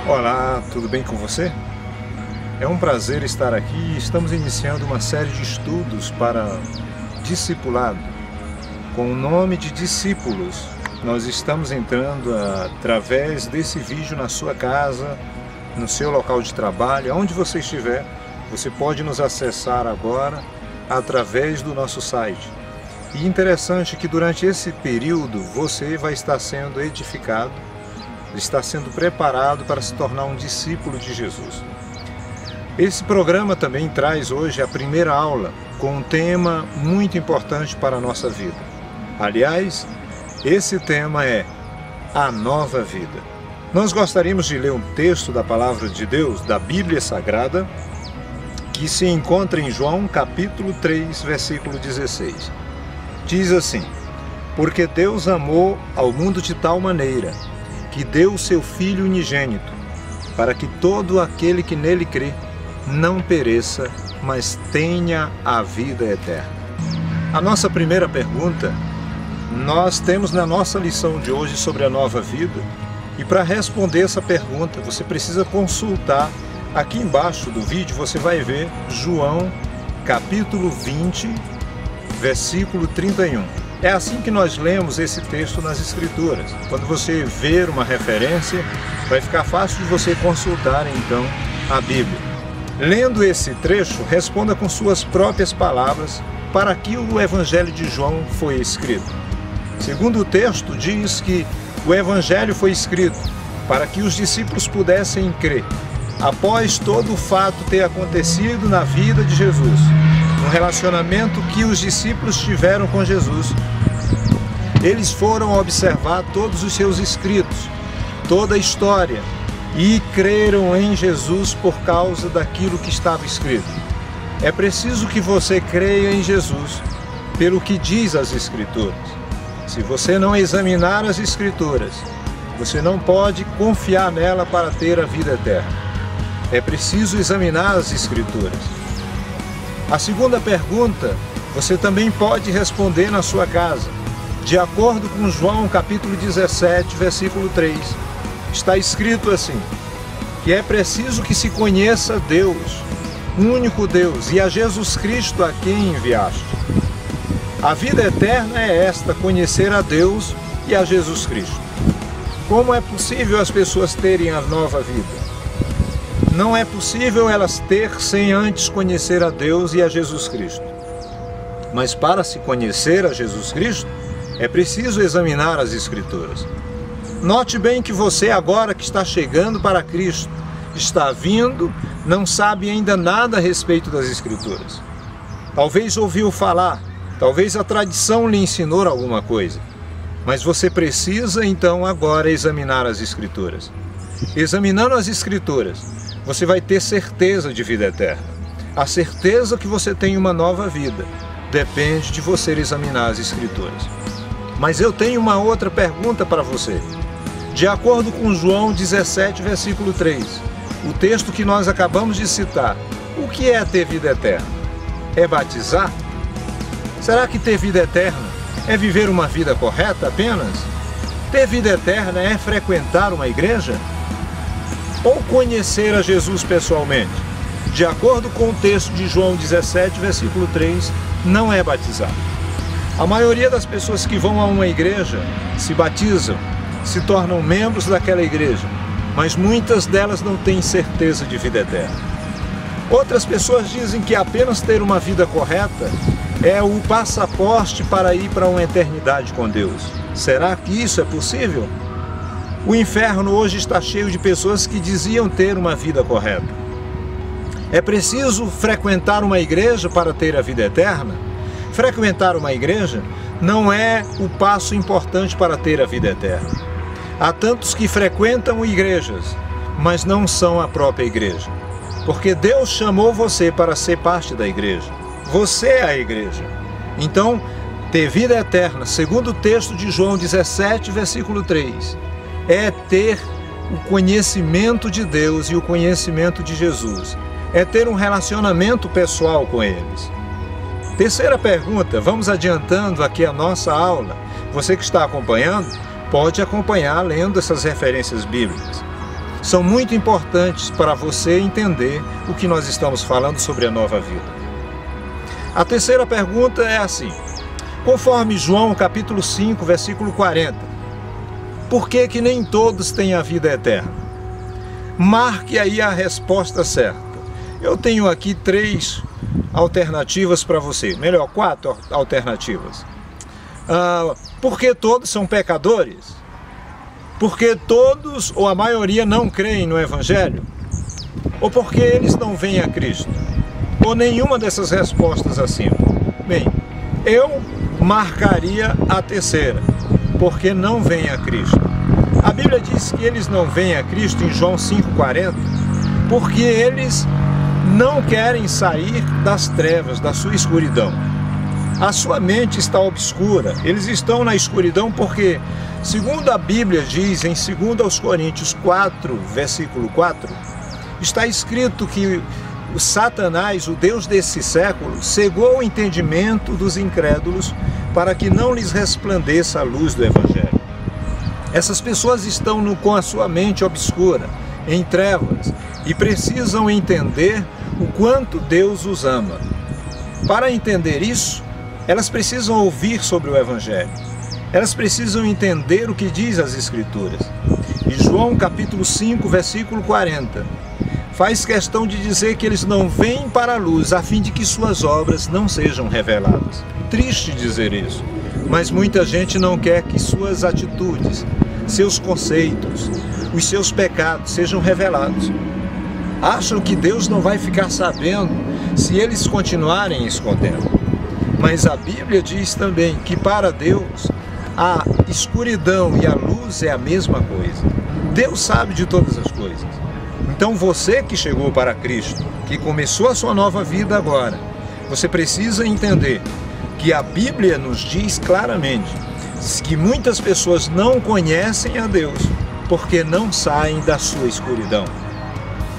Olá, tudo bem com você? É um prazer estar aqui. Estamos iniciando uma série de estudos para discipulado, com o nome de discípulos. Nós estamos entrando através desse vídeo na sua casa, no seu local de trabalho, aonde você estiver. Você pode nos acessar agora através do nosso site. E interessante que durante esse período você vai estar sendo edificado, está sendo preparado para se tornar um discípulo de Jesus. Esse programa também traz hoje a primeira aula com um tema muito importante para a nossa vida. Aliás, esse tema é a nova vida. Nós gostaríamos de ler um texto da Palavra de Deus, da Bíblia Sagrada, que se encontra em João capítulo 3, versículo 16. Diz assim: porque Deus amou ao mundo de tal maneira que deu o seu Filho unigênito, para que todo aquele que nele crê não pereça, mas tenha a vida eterna. A nossa primeira pergunta, nós temos na nossa lição de hoje sobre a nova vida, e para responder essa pergunta, você precisa consultar, aqui embaixo do vídeo você vai ver João capítulo 20, versículo 31. É assim que nós lemos esse texto nas Escrituras. Quando você ver uma referência, vai ficar fácil de você consultar então a Bíblia. Lendo esse trecho, responda com suas próprias palavras para que o Evangelho de João foi escrito. Segundo o texto, diz que o Evangelho foi escrito para que os discípulos pudessem crer, após todo o fato ter acontecido na vida de Jesus, no relacionamento que os discípulos tiveram com Jesus. Eles foram observar todos os seus escritos, toda a história, e creram em Jesus por causa daquilo que estava escrito. É preciso que você creia em Jesus pelo que diz as Escrituras. Se você não examinar as Escrituras, você não pode confiar nela para ter a vida eterna. É preciso examinar as Escrituras. A segunda pergunta, você também pode responder na sua casa. De acordo com João capítulo 17, versículo 3, está escrito assim: que é preciso que se conheça Deus, o único Deus, e a Jesus Cristo a quem enviaste. A vida eterna é esta, conhecer a Deus e a Jesus Cristo. Como é possível as pessoas terem a nova vida? Não é possível elas ter sem antes conhecer a Deus e a Jesus Cristo. Mas para se conhecer a Jesus Cristo, é preciso examinar as Escrituras. Note bem que você agora que está chegando para Cristo, está vindo, não sabe ainda nada a respeito das Escrituras. Talvez ouviu falar, talvez a tradição lhe ensinou alguma coisa. Mas você precisa então agora examinar as Escrituras. Examinando as Escrituras, você vai ter certeza de vida eterna. A certeza que você tem uma nova vida depende de você examinar as Escrituras. Mas eu tenho uma outra pergunta para você. De acordo com João 17, versículo 3, o texto que nós acabamos de citar, o que é ter vida eterna? É batizar? Será que ter vida eterna é viver uma vida correta apenas? Ter vida eterna é frequentar uma igreja? Ou conhecer a Jesus pessoalmente? De acordo com o texto de João 17, versículo 3, não é batizar. A maioria das pessoas que vão a uma igreja se batizam, se tornam membros daquela igreja, mas muitas delas não têm certeza de vida eterna. Outras pessoas dizem que apenas ter uma vida correta é o passaporte para ir para uma eternidade com Deus. Será que isso é possível? O inferno hoje está cheio de pessoas que diziam ter uma vida correta. É preciso frequentar uma igreja para ter a vida eterna? Frequentar uma igreja não é o passo importante para ter a vida eterna. Há tantos que frequentam igrejas, mas não são a própria igreja. Porque Deus chamou você para ser parte da igreja. Você é a igreja. Então, ter vida eterna, segundo o texto de João 17, versículo 3, é ter o conhecimento de Deus e o conhecimento de Jesus. É ter um relacionamento pessoal com eles. Terceira pergunta, vamos adiantando aqui a nossa aula. Você que está acompanhando, pode acompanhar lendo essas referências bíblicas. são muito importantes para você entender o que nós estamos falando sobre a nova vida. A terceira pergunta é assim: conforme João capítulo 5, versículo 40, por que que nem todos têm a vida eterna? Marque aí a resposta certa. Eu tenho aqui 3 alternativas para você, melhor, 4 alternativas. Porque todos são pecadores? Porque todos ou a maioria não creem no Evangelho? Ou porque eles não vêm a Cristo? Ou nenhuma dessas respostas acima? Bem, eu marcaria a terceira, porque não vêm a Cristo. A Bíblia diz que eles não vêm a Cristo em João 5,40, porque eles não querem sair das trevas, da sua escuridão. A sua mente está obscura, eles estão na escuridão porque, segundo a Bíblia diz em 2 Coríntios 4, versículo 4, está escrito que o Satanás, o Deus desse século, cegou o entendimento dos incrédulos para que não lhes resplandeça a luz do Evangelho. Essas pessoas estão com a sua mente obscura, em trevas, e precisam entender o quanto Deus os ama. Para entender isso, elas precisam ouvir sobre o Evangelho. Elas precisam entender o que diz as Escrituras. E João capítulo 5, versículo 40, faz questão de dizer que eles não vêm para a luz a fim de que suas obras não sejam reveladas. Triste dizer isso, mas muita gente não quer que suas atitudes, seus conceitos, os seus pecados sejam revelados. Acham que Deus não vai ficar sabendo se eles continuarem escondendo. Mas a Bíblia diz também que para Deus a escuridão e a luz é a mesma coisa. Deus sabe de todas as coisas. Então você que chegou para Cristo, que começou a sua nova vida agora, você precisa entender que a Bíblia nos diz claramente que muitas pessoas não conhecem a Deus porque não saem da sua escuridão.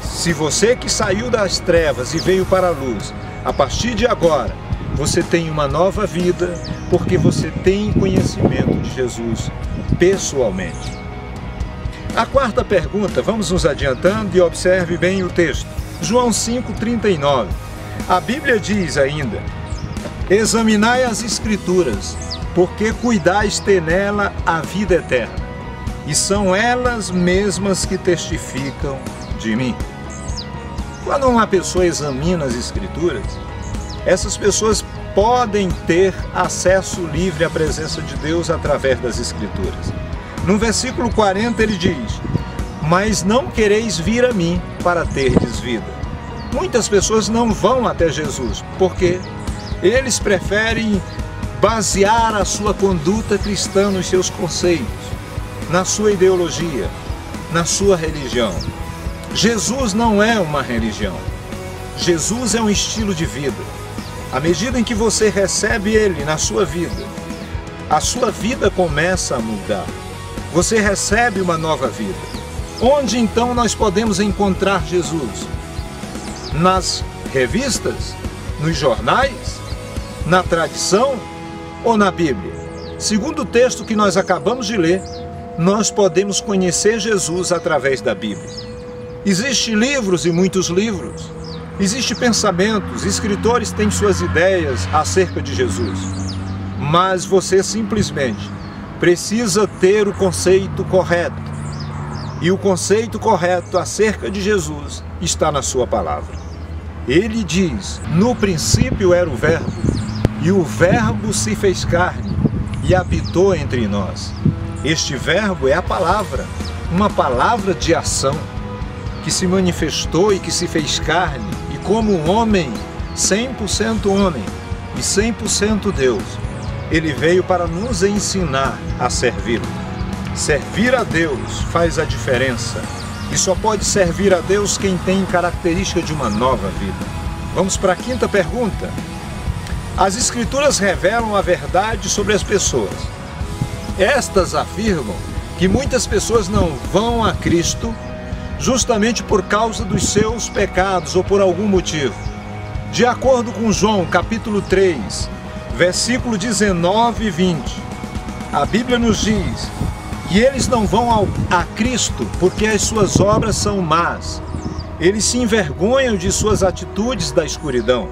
Se você que saiu das trevas e veio para a luz, a partir de agora, você tem uma nova vida porque você tem conhecimento de Jesus pessoalmente. A quarta pergunta, vamos nos adiantando e observe bem o texto. João 5,39. A Bíblia diz ainda: examinai as Escrituras, porque cuidais ter nela a vida eterna, e são elas mesmas que testificam de mim. Quando uma pessoa examina as Escrituras, essas pessoas podem ter acesso livre à presença de Deus através das Escrituras. No versículo 40 ele diz: mas não quereis vir a mim para terdes vida. Muitas pessoas não vão até Jesus, porque eles preferem basear a sua conduta cristã nos seus conceitos, na sua ideologia, na sua religião. Jesus não é uma religião. Jesus é um estilo de vida. À medida em que você recebe Ele na sua vida, a sua vida começa a mudar. Você recebe uma nova vida. Onde então nós podemos encontrar Jesus? Nas revistas? Nos jornais? Na tradição? Ou na Bíblia? Segundo o texto que nós acabamos de ler, nós podemos conhecer Jesus através da Bíblia. Existem livros e muitos livros. Existem pensamentos, escritores têm suas ideias acerca de Jesus. Mas você simplesmente precisa ter o conceito correto. E o conceito correto acerca de Jesus está na sua palavra. Ele diz: no princípio era o Verbo, e o Verbo se fez carne e habitou entre nós. Este Verbo é a palavra, uma palavra de ação, que se manifestou e que se fez carne, e como um homem, 100% homem e 100% Deus, ele veio para nos ensinar a servi-lo. Servir a Deus faz a diferença, e só pode servir a Deus quem tem característica de uma nova vida. Vamos para a quinta pergunta. As Escrituras revelam a verdade sobre as pessoas. Estas afirmam que muitas pessoas não vão a Cristo justamente por causa dos seus pecados ou por algum motivo. De acordo com João capítulo 3, versículo 19 e 20, a Bíblia nos diz que eles não vão a Cristo porque as suas obras são más. Eles se envergonham de suas atitudes da escuridão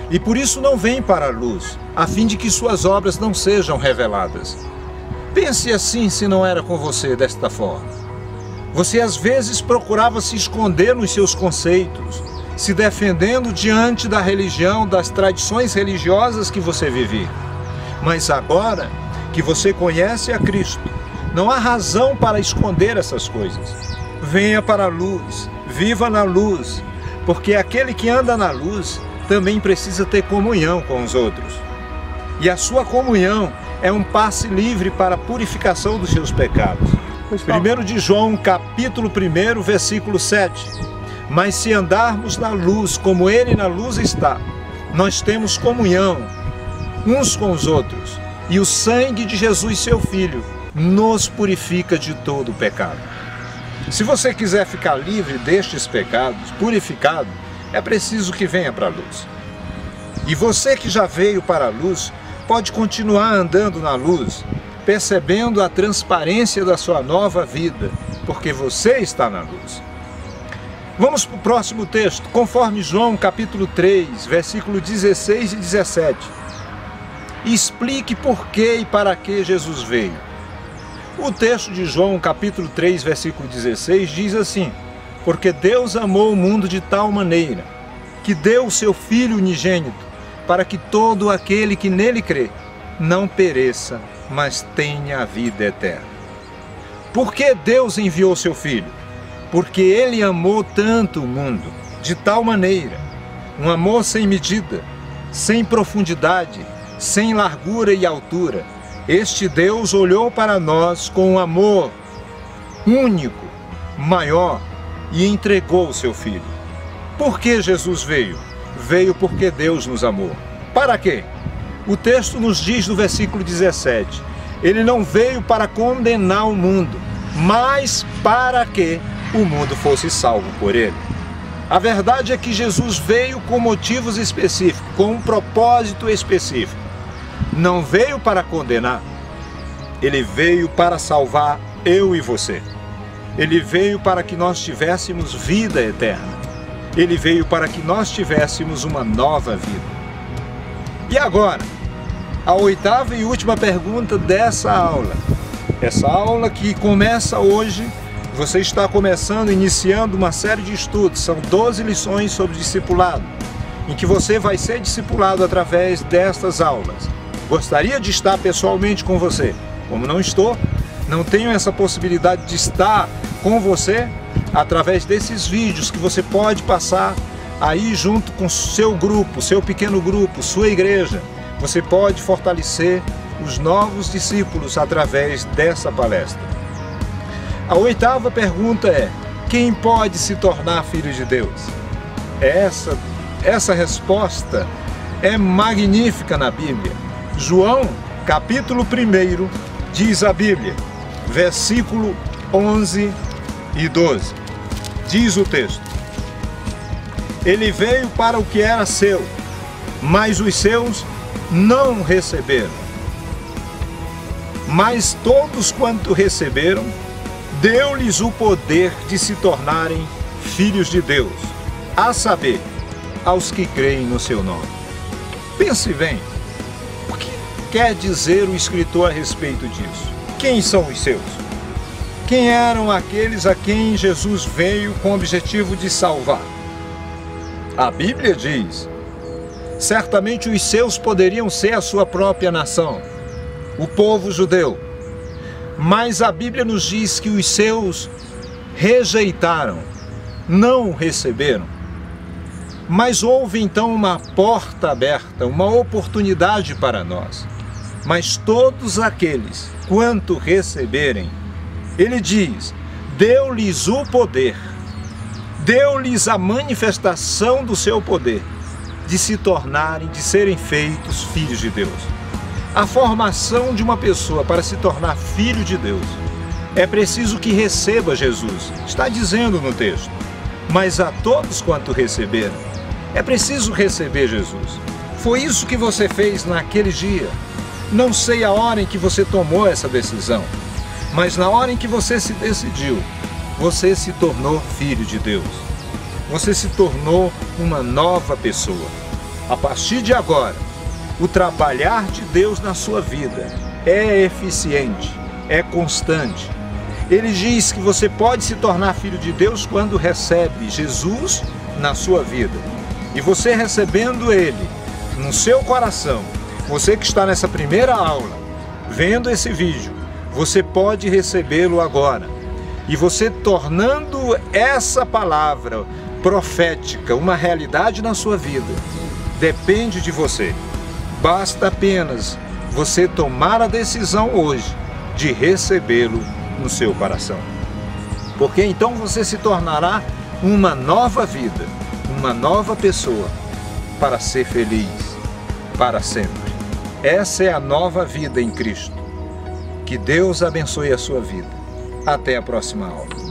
e por isso não vêm para a luz, a fim de que suas obras não sejam reveladas. Pense assim se não era com você desta forma. Você às vezes procurava se esconder nos seus conceitos, se defendendo diante da religião, das tradições religiosas que você vivia. Mas agora que você conhece a Cristo, não há razão para esconder essas coisas. Venha para a luz, viva na luz, porque aquele que anda na luz também precisa ter comunhão com os outros. E a sua comunhão é um passe livre para a purificação dos seus pecados. 1 de João, capítulo 1, versículo 7. Mas se andarmos na luz, como Ele na luz está, nós temos comunhão uns com os outros, e o sangue de Jesus, seu Filho, nos purifica de todo o pecado. Se você quiser ficar livre destes pecados, purificado, é preciso que venha para a luz. E você que já veio para a luz, pode continuar andando na luz, percebendo a transparência da sua nova vida, porque você está na luz. Vamos para o próximo texto, conforme João capítulo 3, versículo 16 e 17. Explique por que e para que Jesus veio. O texto de João capítulo 3, versículo 16 diz assim: porque Deus amou o mundo de tal maneira, que deu o seu Filho unigênito, para que todo aquele que nele crê, não pereça, mas tenha a vida eterna. Por que Deus enviou seu Filho? Porque Ele amou tanto o mundo, de tal maneira, um amor sem medida, sem profundidade, sem largura e altura. Este Deus olhou para nós com um amor único, maior, e entregou o seu Filho. Por que Jesus veio? Veio porque Deus nos amou. Para quê? O texto nos diz no versículo 17, Ele não veio para condenar o mundo, mas para que o mundo fosse salvo por Ele. A verdade é que Jesus veio com motivos específicos, com um propósito específico. Não veio para condenar, Ele veio para salvar eu e você. Ele veio para que nós tivéssemos vida eterna. Ele veio para que nós tivéssemos uma nova vida. E agora, a oitava e última pergunta dessa aula. Essa aula que começa hoje, você está começando, iniciando uma série de estudos. São 12 lições sobre discipulado, em que você vai ser discipulado através destas aulas. Gostaria de estar pessoalmente com você. Como não estou, não tenho essa possibilidade de estar com você através desses vídeos que você pode passar aí junto com seu grupo, seu pequeno grupo, sua igreja. Você pode fortalecer os novos discípulos através dessa palestra. A oitava pergunta é: quem pode se tornar filho de Deus? Essa resposta é magnífica na Bíblia. João, capítulo 1, diz a Bíblia, versículo 11 e 12. Diz o texto: Ele veio para o que era seu, mas os seus não receberam. Mas todos quanto receberam, deu-lhes o poder de se tornarem filhos de Deus, a saber, aos que creem no seu nome. Pense bem, o que quer dizer o escritor a respeito disso? Quem são os seus? Quem eram aqueles a quem Jesus veio com o objetivo de salvar? A Bíblia diz: certamente os seus poderiam ser a sua própria nação, o povo judeu. Mas a Bíblia nos diz que os seus rejeitaram, não receberam. Mas houve então uma porta aberta, uma oportunidade para nós. Mas todos aqueles, quanto receberem, ele diz, deu-lhes o poder, deu-lhes a manifestação do seu poder, de se tornarem, de serem feitos filhos de Deus. A formação de uma pessoa para se tornar filho de Deus é preciso que receba Jesus, está dizendo no texto. Mas a todos quanto receberam, é preciso receber Jesus. Foi isso que você fez naquele dia. Não sei a hora em que você tomou essa decisão, Mas na hora em que você se decidiu, você se tornou filho de Deus. Você se tornou uma nova pessoa. A partir de agora, o trabalhar de Deus na sua vida é eficiente, é constante. Ele diz que você pode se tornar filho de Deus quando recebe Jesus na sua vida. E você recebendo Ele no seu coração, você que está nessa primeira aula, vendo esse vídeo, você pode recebê-lo agora. E você tornando essa palavra profética uma realidade na sua vida, depende de você. Basta apenas você tomar a decisão hoje de recebê-lo no seu coração. Porque então você se tornará uma nova vida, uma nova pessoa, para ser feliz para sempre. Essa é a nova vida em Cristo. Que Deus abençoe a sua vida. Até a próxima aula.